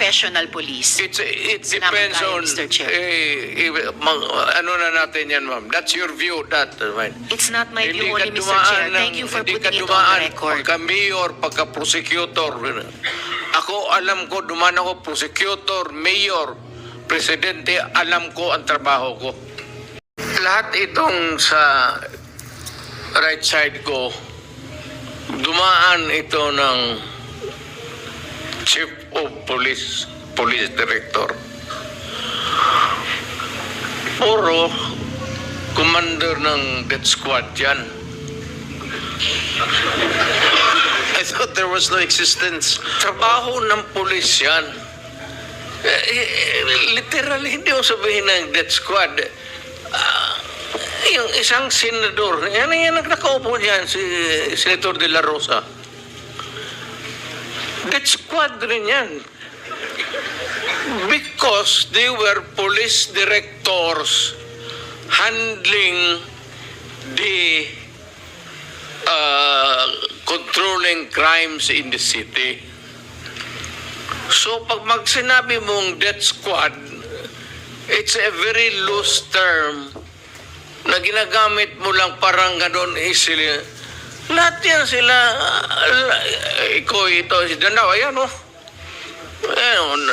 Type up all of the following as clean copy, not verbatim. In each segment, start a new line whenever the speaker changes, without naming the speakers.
professional police.
It
Salamat
depends
tayo,
on,
Mr. Chair.
ano na natin yan, ma'am. That's your view, that, right?
It's not my view
Hindi ka
only, Mr. Chair.
dumaan
Thank you for
hindi ka
putting it on
dumaan
the record.
Pagka-mayor, pagka-prosecutor. Ako, alam ko, dumaan ako, prosecutor, mayor, presidente, alam ko ang trabaho ko. Lahat itong sa right side ko, dumaan ito ng Chief of Police, Police Director. Puro commander ng death squad yan.
I thought there was no existence.
Trabaho ng pulis yan. Literally, hindi mo sabihin ng death squad. Yung isang senador, yan ang nakaupo dyan, si Senator De La Rosa. Death squad rin yan. Because they were police directors handling the controlling crimes in the city. So pag sinabi mong death squad, it's a very loose term na ginagamit mo lang parang gano'n easily. Lahat yan sila, ito, si Danaw, ayan o.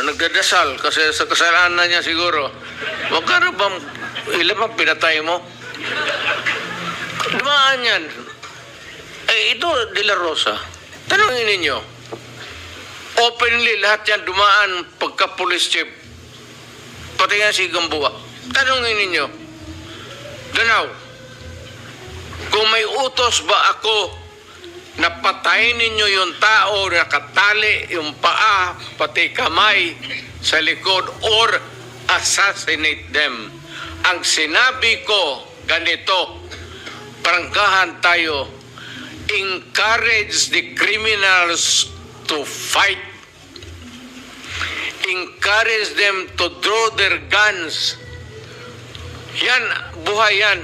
Nagdadasal kasi sa kasalanan niya siguro. Magkano bang, ilan bang pinatay mo? Dumaan yan. Ito, De La Rosa. Tanungin ninyo. Openly, lahat yan dumaan pagka-police chief. Pati nga si Gamboa. Tanungin ninyo. Danaw, kung may utos ba ako na patayin ninyo yung tao, nakatali yung paa, pati kamay sa likod, or assassinate them. Ang sinabi ko, ganito, prangkahan tayo, encourage the criminals to fight. Encourage them to draw their guns. Yan, buhay yan.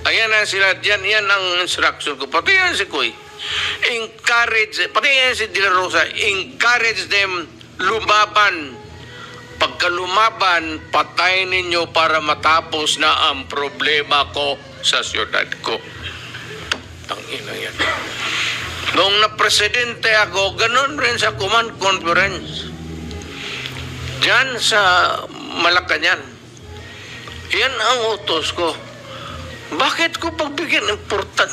Ayan ang sila, yan ang instruction ko. Pati yan si Kuy. Encourage, pati yan si De La Rosa, encourage them lumaban. Pagka lumaban, patayin ninyo para matapos na ang problema ko sa siyudad ko. Tangina yan. Noong na-presidente ako, ganun rin sa command conference. Diyan sa Malacanang. Yan ang utos ko. Bakit ko pagbigyan important?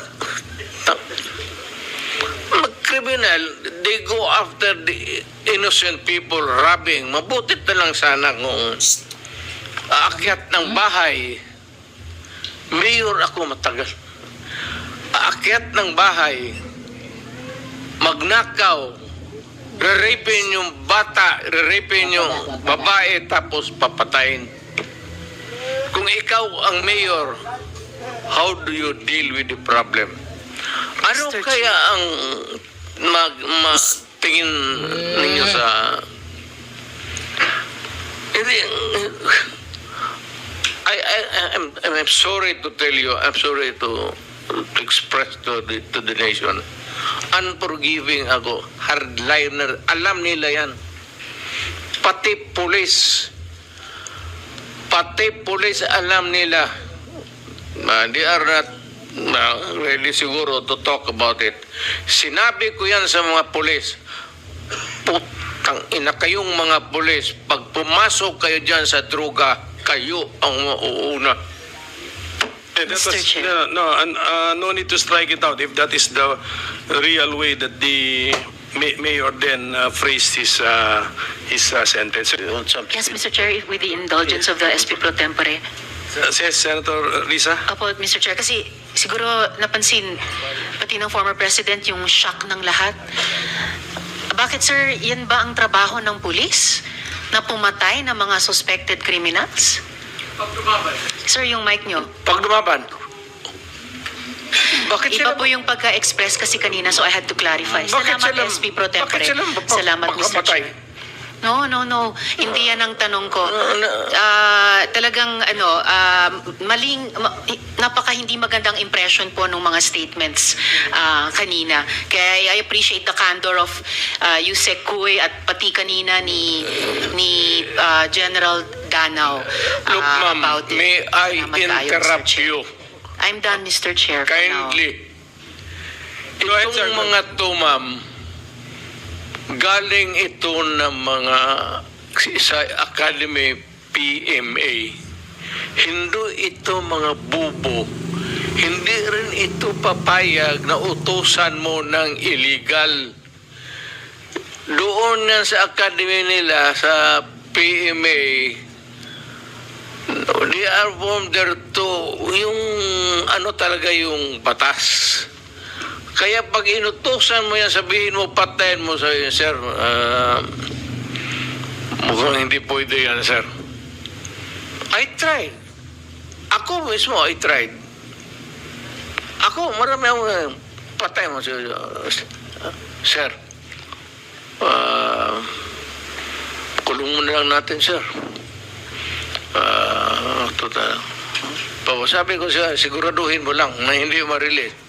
Mag-criminal, they go after the innocent people robbing. Mabutit na lang sana kung aakyat ng bahay. Mayor ako matagal. Aakyat ng bahay, magnakaw, re-rapin yung bata, re-rapin yung babae, tapos papatayin. Kung ikaw ang mayor, how do you deal with the problem? Ano
Mr.
kaya ang tingin ninyo sa... I'm sorry to tell you, I'm sorry to express to the nation. Unforgiving ako, hardliner, alam nila yan. Pati police alam nila. They are not really siguro to talk about it. Sinabi ko yan sa mga police. Putang ina kayong mga police, pag pumasok kayo dyan sa droga, kayo ang mauuna.
Mr. Chair.
No need to strike it out if that is the real way that the mayor then phrased his sentence.
Yes, Mr. Chair, with the indulgence of the SP Pro Tempore.
Yes, Senator Risa.
Apo, Mr. Chair, kasi siguro napansin pati ng former president yung shock ng lahat. Bakit, sir, yan ba ang trabaho ng pulis? Na pumatay ng mga suspected criminals? Sir, yung mic nyo.
Pag dumaban, bakit
Iba
sila
po yung pagka-express kasi kanina, so I had to clarify.
Bakit
Salamat,
sila-
SP Pro
bakit
Tempore.
sila
Salamat, Mr.
magpapatay?
Chair. No. Hindi yan ang tanong ko. Talagang napaka hindi magandang impression po ng mga statements kanina. Kaya I appreciate the candor of Yusek Kuy at pati kanina ni General Danao
Look, ma'am,
about it.
may I
Salamat tayo, Mr.
interrupt
Chair.
you
I'm done, Mr. Chair. for now.
kindly?
Go ahead, sir.
Itong mga to, ma'am, galing ito ng mga sa Academy PMA. Hindi ito mga bubo. Hindi rin ito papayag na utusan mo ng illegal. Doon nga sa Academy nila, sa PMA, they are from there to, yung talaga yung batas. Kaya pag inutusan mo yan, sabihin mo, patayin mo sa sir, mukhang hindi pwede yan, sir. I tried. Ako mismo, I tried. Ako, marami akong patay mo, sir. Kulong mo na lang natin, sir. Total. Sabi ko siya, siguraduhin mo lang na hindi ma-release.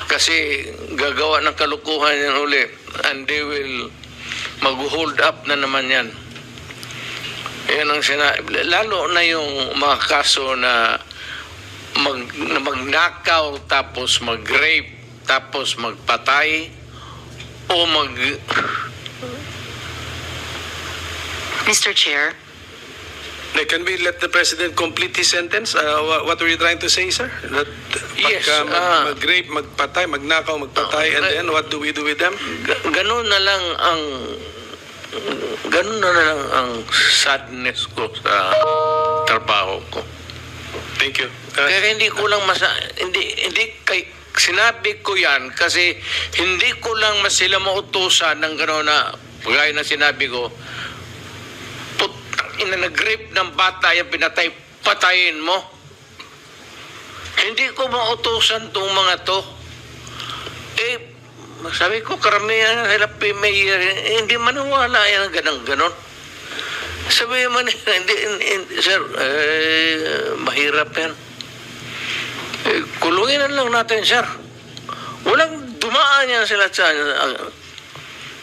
Kasi gagawa ng kalukuhan yan uli. And they will mag-hold up na naman yan. Yan ang lalo na yung mga kaso na magnakaw, tapos mag-rape, tapos magpatay, o
Mr. Chair.
Can we let the President complete his sentence? What were you trying to say, sir? That
Yes,
mag-rape, magpatay, magnakaw, magpatay, and then what do we do with them?
ganun na lang ang sadness ko sa trabaho ko.
Thank you.
Kaya hindi ko lang sinabi ko yan kasi hindi ko lang sila mautusan ng gano'n na gaya na sinabi ko, nag-rape ng bata yung pinatay, patayin mo. Hindi ko mautusan tong mga to. Sabi ko, karamihan sila mayor, hindi maniwala yan ganon. Sabi mo hindi, sir, mahirap yan. Kulungin na lang natin, sir. Walang dumaan yan sila sa...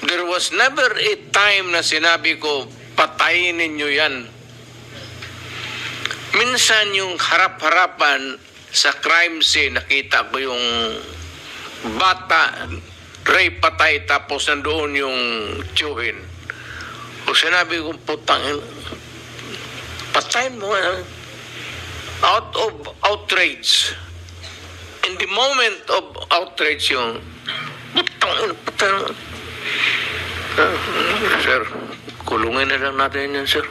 There was never a time na sinabi ko, patayin ninyo yan. Minsan yung harap-harapan sa crime scene, nakita ko yung bata, rape, patay, tapos nandoon yung tiyuhin. O sinabi ko, putang, patayin mo. Out of outrage. In the moment of outrage yung, putang. Sir, kulungin na lang natin yan, sir.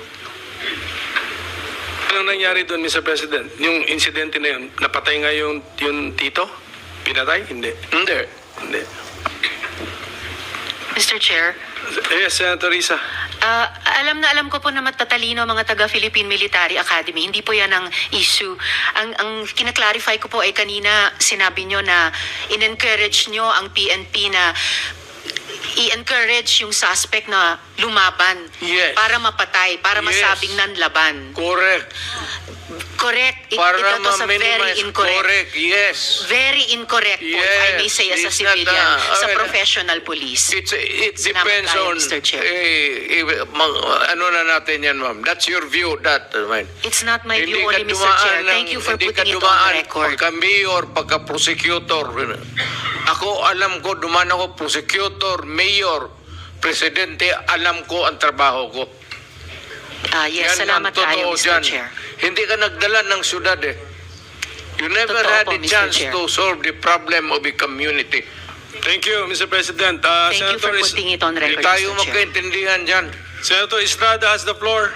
Anong nangyari doon, Mr. President? Yung insidente na yun, napatay nga yung tito? Pinatay? Hindi.
Mr. Chair.
Yes, Senator Risa.
Alam ko po na matatalino mga taga-Philippine Military Academy. Hindi po yan ang issue. Ang kinaklarify ko po ay kanina sinabi nyo na in-encourage nyo ang PNP na i-encourage yung suspect na lumaban.
Yes.
Para mapatay, para
Yes.
masabing nanlaban.
Correct.
Correct.
Para
Ito to sa very
ma-minimize.
incorrect.
Correct, yes.
Very incorrect po, if I may
Yes.
say, as a
It's not,
civilian, sa
okay.
professional police.
It
Salamat
depends
tayo,
on,
Mr. Chair.
ano na natin yan, ma'am. That's your view, that, ma'am.
It's not my view
Hindi
only,
ka
Mr.
dumaan
Chair.
ng-
Thank you for
hindi ka
putting it on
dumaan
the record.
Pagka-mayor, pagka-prosecutor. Ako, alam ko, dumaan ako, prosecutor, mayor, presidente, alam ko ang trabaho ko.
Yes,
Yan
salamat
ang totoo
tayo, Mr.
dyan.
Chair.
Hindi ka nagdala ng syudad eh. You never
Totoo
had
po,
a
Mr.
chance
Chair.
to solve the problem of a community.
Thank you, Mr. President.
Thank you for
Senator
putting it on
Hindi
record,
tayo
Mr. Chair.
magkaintindihan dyan.
Senator Estrada has the floor.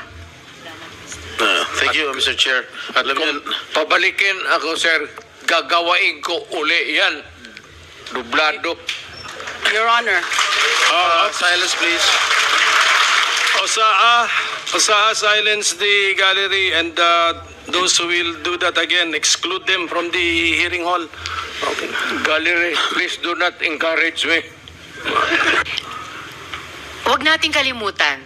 Thank you, Mr. Chair.
At
Alam niyo,
kung pabalikin ako, sir, gagawain ko uli yan. Dublado.
Your Honor.
silence please.
Osaa, silence the gallery and those who will do that again, exclude them from the hearing hall. Okay.
Gallery, please do not encourage me.
Huwag nating kalimutan,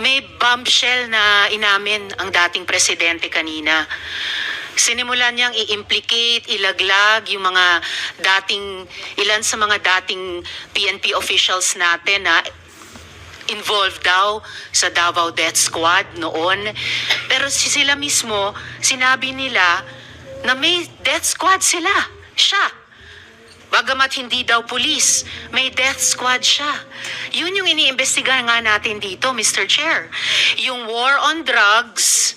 May bombshell na inamin ang dating presidente kanina. Sinimulan niyang i-implicate, ilaglag yung mga ilan sa mga dating PNP officials natin na involved daw sa Davao Death Squad noon. Pero sila mismo, sinabi nila na may death squad sila. Siya. Bagamat hindi daw pulis, may death squad siya. Yun yung iniimbestiga nga natin dito, Mr. Chair. Yung war on drugs,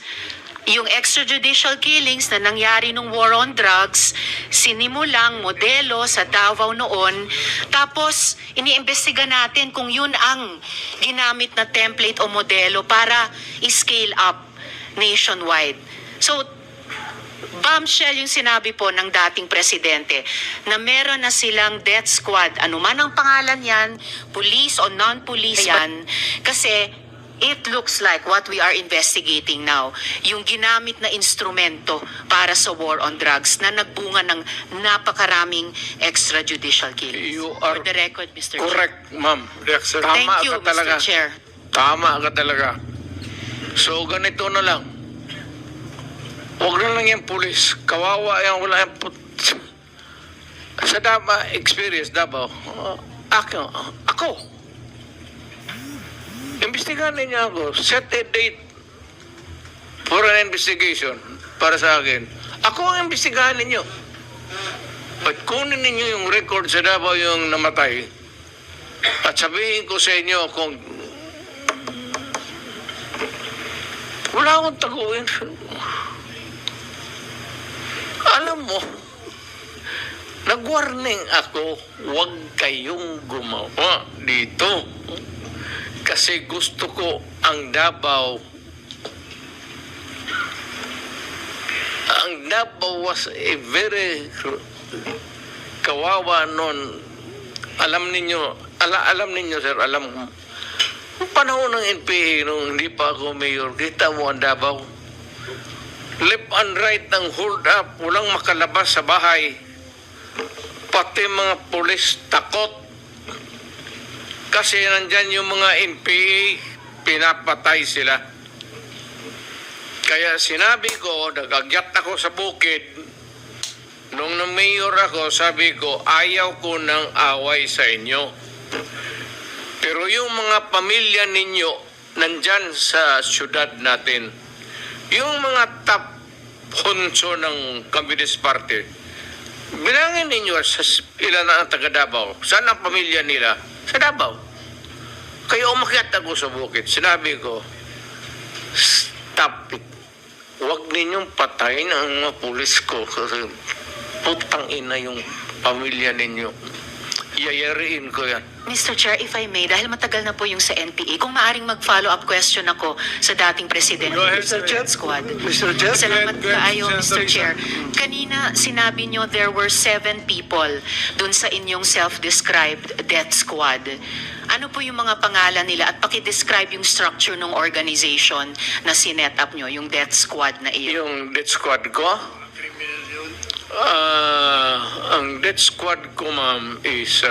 yung extrajudicial killings na nangyari nung war on drugs, sinimulang modelo sa Davao noon. Tapos, iniimbestiga natin kung yun ang ginamit na template o modelo para i-scale up nationwide. So, bombshell yung sinabi po ng dating presidente na meron na silang death squad. Ano man ang pangalan yan, police o non-police yan, kasi it looks like what we are investigating now, yung ginamit na instrumento para sa war on drugs na nagbunga ng napakaraming extrajudicial killings.
You are
For the record, Mr. Chair.
correct, ma'am.
Reaction.
Thank
Tama
you,
ka talaga.
Mr. Chair.
Tama ka talaga. So, ganito na lang. Huwag na lang yung pulis. Kawawa yan, wala yung sa experience, Davao. Ako. Imbestigahan ninyo ako. Set a date for an investigation para sa akin. Ako ang imbestigahan ninyo. At kunin ninyo yung record sa Davao yung namatay. At sabihin ko sa inyo kung wala akong taguin. Alam mo, nag-warning ako, huwag kayong gumawa dito. Kasi gusto ko ang Davao. Ang Davao was a very kawawa noon. Alam ninyo sir, alam ko. Nung panahon ng NPA, nung hindi pa ako mayor, kita mo ang Davao. Left and right ng hold up, walang makalabas sa bahay. Pati mga pulis takot. Kasi nandyan yung mga NPA, pinapatay sila. Kaya sinabi ko, nagagyat ako sa bukid. Nung na-mayor ako, sabi ko, ayaw ko ng away sa inyo. Pero yung mga pamilya ninyo, nandyan sa syudad natin. Yung mga top honso ng Communist Party, bilangin ninyo sa ilan na ang taga Davao. Saan ang pamilya nila? Sa Davao. Kaya umakyat ako sa bukid. Sinabi ko, stop it. Huwag ninyong patayin ang mga pulis ko kasi putang ina yung pamilya ninyo. Yayariin ko yan.
Mr. Chair, if I may, dahil matagal na po yung sa NPA, kung maaring mag-follow-up question ako sa dating presidente
Go ahead,
ng
Mr. Chair.
squad.
Mr. Chair,
Salamat
go ahead,
kaayo, Mr.
Senator
Chair. Kanina, sinabi nyo there were 7 people dun sa inyong self-described death squad. Ano po yung mga pangalan nila at paki-describe yung structure ng organization na sinet up nyo, yung death squad na iyon?
Yung death squad ko? Ang death squad ko, ma'am, is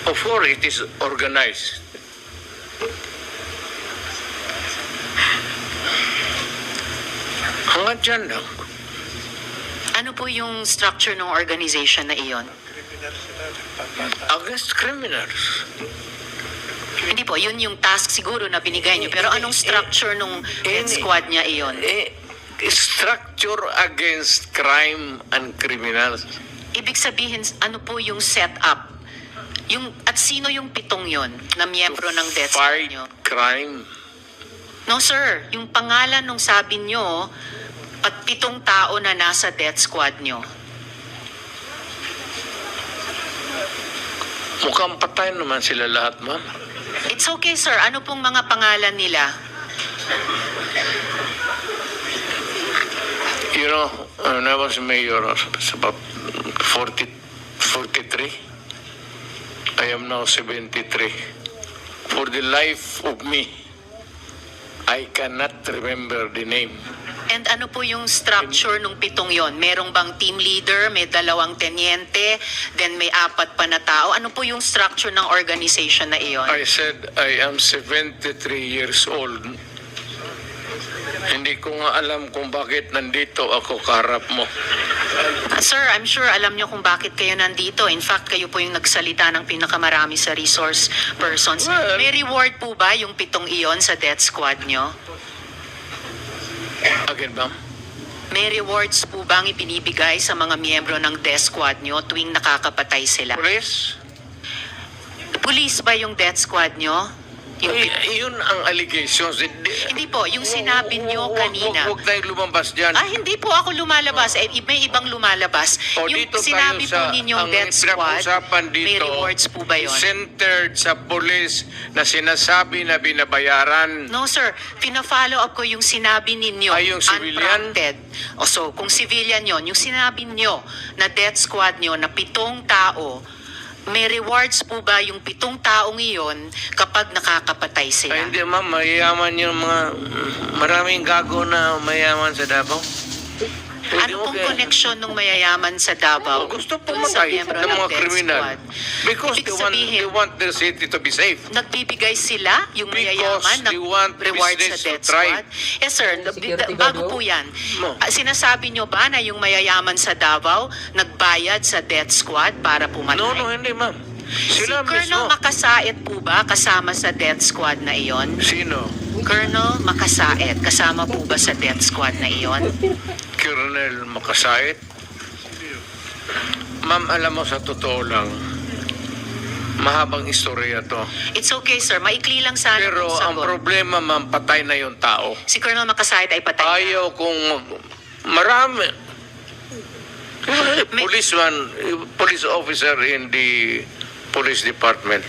before it is organized. Hanggang dyan lang.
Ano po yung structure ng organization na iyon?
Against criminals.
Hindi po, yun yung task siguro na binigay nyo. Pero anong structure ng death squad niya iyon?
Structure against crime and criminals.
Ibig sabihin, ano po yung setup? At sino yung 7 yon na miyembro ng death squad
Fight
nyo?
crime.
No sir, yung pangalan nung sabi nyo, at 7 tao na nasa death squad nyo.
Mukhang patay naman sila lahat, ma'am.
It's okay sir, ano pong mga pangalan nila?
You know, when I was mayor, I was about 43. I am now 73. For the life of me, I cannot remember the name.
And ano po yung structure nung 7 yon? Merong bang team leader, may 2 tenyente, then may 4 pa na tao? Ano po yung structure ng organization na iyon?
I said I am 73 years old. Hindi ko nga alam kung bakit nandito ako kaharap mo.
Sir, I'm sure alam nyo kung bakit kayo nandito. In fact, kayo po yung nagsalita ng pinakamarami sa resource persons.
Well,
May reward po ba yung 7 iyon sa death squad nyo?
Again, ma'am?
May rewards po bang ipinibigay sa mga miyembro ng death squad nyo tuwing nakakapatay sila?
Police?
Police ba yung death squad nyo? Yung,
Yun ang allegations.
hindi po, yung sinabi nyo kanina.
Huwag tayong lumabas dyan.
Hindi po ako lumalabas. May ibang lumalabas.
O,
Yung
dito
sinabi
tayo
po ninyong
ang
death squad,
pinag-usapan dito,
may rewards po ba yun?
Centered sa police na sinasabi na binabayaran.
No sir, pina-follow up ko yung sinabi ninyo.
Ay, yung civilian?
Unprompted. O so, kung civilian yon, yung sinabi nyo na death squad nyo na 7 tao, may rewards po ba yung 7 taong iyon kapag nakakapatay sila?
Ay, hindi ma'am, mayayaman yung mga maraming gago na mayaman sa Davao. Hindi
Ano pong
okay.
connection ng mayayaman sa Davao?
Gusto
dun sa
pumatay
miyembro
ng mga
death
kriminal.
squad?
Because
Ibig
they
sabihin,
want their city to be safe.
nagbibigay sila yung
Because
mayayaman ng
they want
reward sa
business to
death
thrive.
squad? Yes sir,
Security
bago
guard,
po yan,
No.
sinasabi nyo ba na yung mayayaman sa Davao nagbayad sa death squad para pumatay?
No, hindi ma'am.
Si
Sila
Colonel
mismo.
Makasait po ba kasama sa death squad na iyon?
Sino?
Colonel Makasait, kasama po ba sa death squad na iyon?
Colonel Makasait? Ma'am, alam mo sa totoo lang, mahabang istorya to.
It's okay sir, maikli lang sana
Pero
kung
ang
sagot.
problema, ma'am, patay na yung tao.
Si Colonel Makasait ay patay na.
Ayaw kung marami. Police officer in the police department.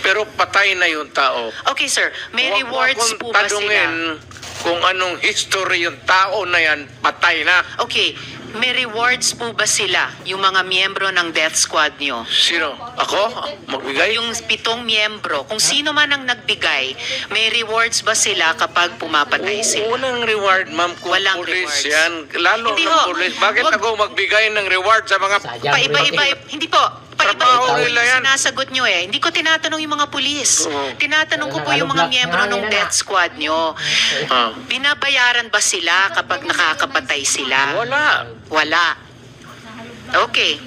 Pero patay na yung tao.
Okay sir, may
Huwag mo
rewards
akong
po ba
tanungin
sila?
kung anong history yung tao na yan, patay na.
Okay, may rewards po ba sila, yung mga miyembro ng death squad nyo?
Sino? Ako? Magbigay?
Yung 7 miyembro, kung sino man ang nagbigay, may rewards ba sila kapag pumapatay sila?
Walang reward, ma'am, kung
Walang
police
rewards.
yan. Lalo
Hindi
ng
ho.
police. Bakit
Wag-
ako magbigay ng reward sa mga...
Sayang
Paiba-iba, hindi po.
Trabaho
Paiba-iba
nila
yung
yan.
sinasagot nyo eh. Hindi ko tinatanong yung mga pulis.
Oo.
Tinatanong ko po yung mga miyembro ng death squad nyo.
Ah.
Binabayaran ba sila kapag nakakapatay sila?
Wala.
Wala. Okay.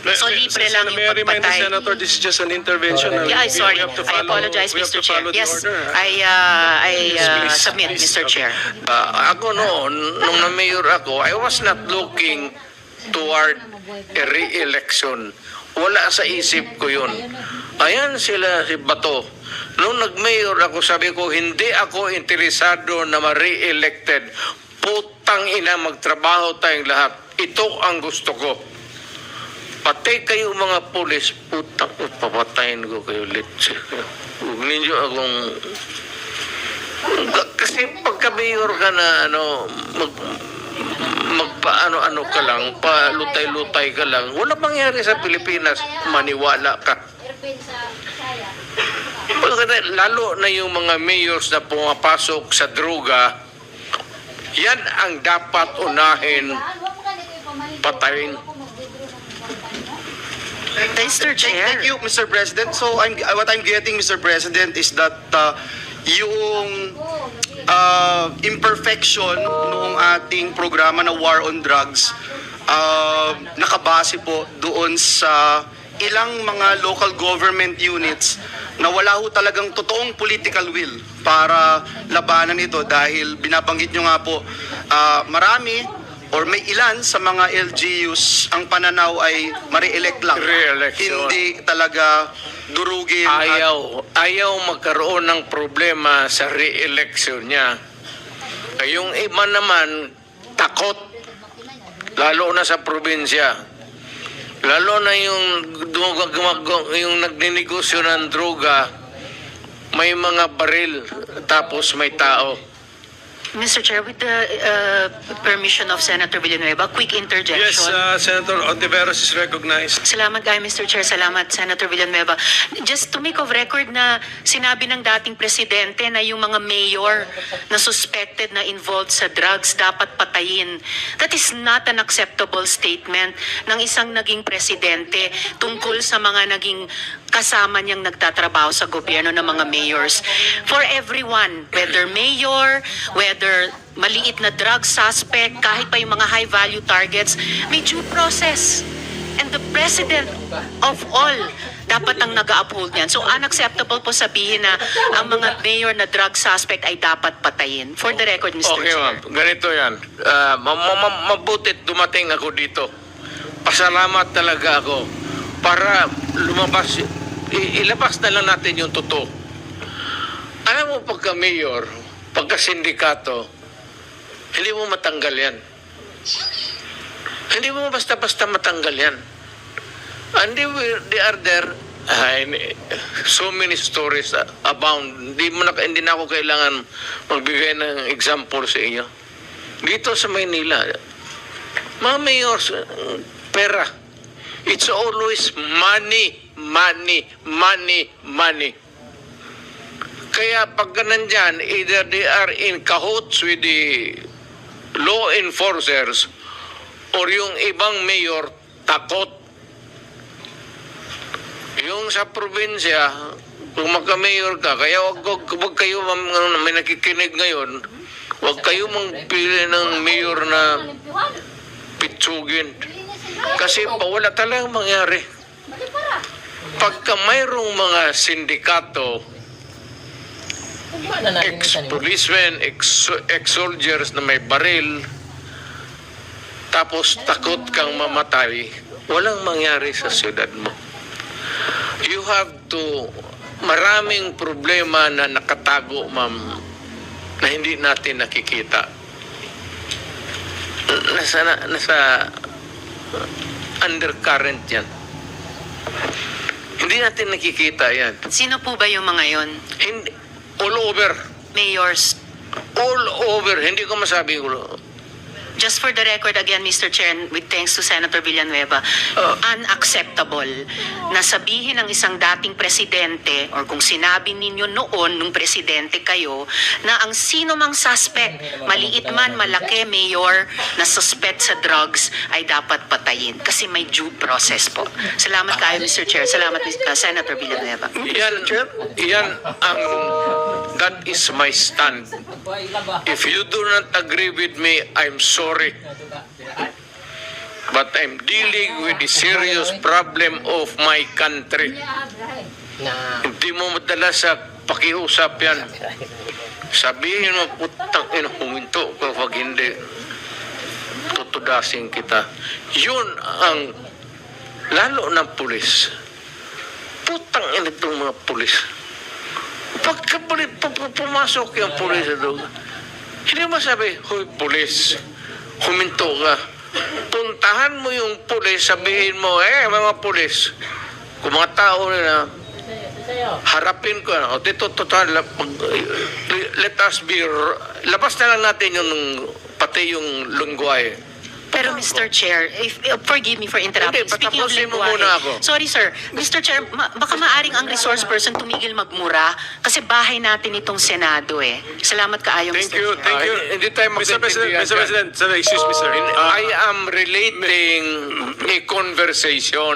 So, libre lang
May I
yung
remind the
pagpatay.
Senator, this is just an intervention.
Yeah,
We-
sorry.
we have to
I
follow-
apologize,
we have
Mr.
to
Chair.
follow the
Yes,
order, ha?
I
Please,
submit,
please.
Mr. Chair.
Ako noon, nung na-mayor ako, I was not looking toward a re-election. Wala sa isip ko yun. Ayan sila, si Bato. Nung nag-mayor ako, sabi ko, hindi ako interesado na ma-re-elected. Putang ina, magtrabaho tayong lahat. Ito ang gusto ko. Patay kayo mga pulis, putang, papatayin ko kayo ulit. Huwag ninyo akong... Kasi pagka-mayor ka na, magpaano-ano ka lang, palutay-lutay ka lang, wala mangyari sa Pilipinas, maniwala ka. Lalo na yung mga mayors na pumapasok sa droga, yan ang dapat unahin patayin.
Mr. Chair.
Thank you, Mr. President. So, what I'm getting, Mr. President, is that yung imperfection noong ating programa na War on Drugs, nakabase po doon sa ilang mga local government units na wala ho talagang totoong political will para labanan ito dahil binabanggit nyo nga po marami or may ilan sa mga LGUs ang pananaw ay ma-re-elect lang.
Re-election.
Hindi talaga durugin.
Ayaw magkaroon ng problema sa re-election niya. Yung iba naman, takot. Lalo na sa probinsya. Lalo na yung nagninegosyo ng droga, may mga baril, tapos may tao.
Mr. Chair, with the permission of Senator Villanueva, quick interjection.
Yes, Senator Ontiveros is recognized.
Salamat kayo, Mr. Chair. Salamat, Senator Villanueva. Just to make of record na sinabi ng dating presidente na yung mga mayor na suspected na involved sa drugs dapat patayin. That is not an acceptable statement ng isang naging presidente tungkol sa mga naging kasama niyang nagtatrabaho sa gobyerno ng mga mayors. For everyone, whether mayor, whether maliit na drug suspect, kahit pa yung mga high-value targets, may due process. And the president of all dapat ang nag-uphold niyan. So unacceptable po sabihin na ang mga mayor na drug suspect ay dapat patayin. For the record, Mr.
Okay,
Chair.
ma'am. Ganito yan. Mabutit dumating ako dito. Pasalamat talaga ako para lumabas. Ilabas na lang natin yung totoo. Alam mo, pagka mayor, pagka sindikato, hindi mo matanggal yan. Hindi mo basta-basta matanggal yan. And they are there. So many stories abound. Hindi na ako kailangan magbigay ng example sa inyo. Dito sa Maynila, mga mayors, pera. It's always money, money, money, money. Kaya pag nandyan, either they are in cahoots with the law enforcers or yung ibang mayor takot. Yung sa probinsya, kung magka-mayor ka, kaya wag kayo, may nakikinig ngayon, wag kayo magpili ng mayor na pitsugin. Kasi wala talagang mangyari. Pagka mayroong mga sindikato, ex-policemen, ex-soldiers na may baril, tapos takot kang mamatay, walang mangyari sa siyudad mo. You have to, maraming problema na nakatago, ma'am, na hindi natin nakikita. Nasa undercurrent yan. Hindi natin nakikita yan.
Sino po ba yung mga yon?
Hindi, all over.
Mayors.
All over. Hindi ko masabi ko.
Just for the record again, Mr. Chair, with thanks to Senator Villanueva, unacceptable na sabihin ng isang dating presidente or kung sinabi ninyo noon nung presidente kayo na ang sino mang suspect, maliit man, malaki, mayor, na suspect sa drugs ay dapat patayin kasi may due process po. Salamat kayo, Mr. Chair. Salamat, Senator Villanueva.
Yan ang, that is my stand. If you do not agree with me, I'm sorry. But I'm dealing with the serious problem of my country. Hindi mo madala sa pakiusap yan. Sabihin mo, putang ina, huminto ka pag hindi. Tutudasin kita. Yun ang, lalo ng pulis. Putang ina itong mga pulis. Pagka pumasok yung pulis doon, hindi mo sabi, hoy pulis, huminto ka. Puntahan mo yung pulis, sabihin mo, mga pulis, kung mga tao na harapin ko, o dito, total, let us be, labas na lang natin yung, pati yung lungguay.
Pero Mr. Chair, forgive me for interrupting.
Hindi,
Speaking of
patapusin mo
lengguwahe,
muna ako.
sorry sir, Mr. Chair, baka maaring ang resource person tumigil magmura kasi bahay natin itong Senado eh. Salamat kaayo,
Thank
Mr.
you,
Chair.
thank you.
Hindi tayo
Mr. President,
magkaintindihan
Mr. President, sir, excuse me, sir.
I am relating a conversation.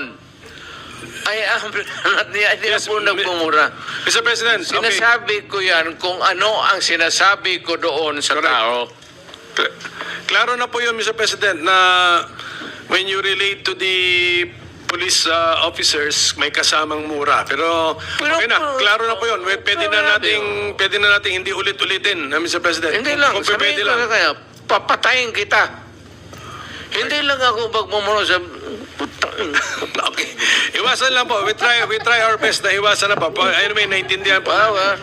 Hindi
Yes,
po nagmumura.
Mr. President, okay.
Sinasabi ko yan kung ano ang sinasabi ko doon sa tao.
Klaro na po yun, Mr. President, na when you relate to the police officers, may kasamang mura. Pero okay na, klaro na po yun. Pwede na nating hindi ulit-ulitin, Mr. President.
Hindi lang,
Kung
sabihin
pwede
ko
lang.
na kaya, papatayin kita. Hindi lang ako magmumura sa...
Okay. Iwasan lang po. We try our best na iwasan na po. Anyway, naintindihan po.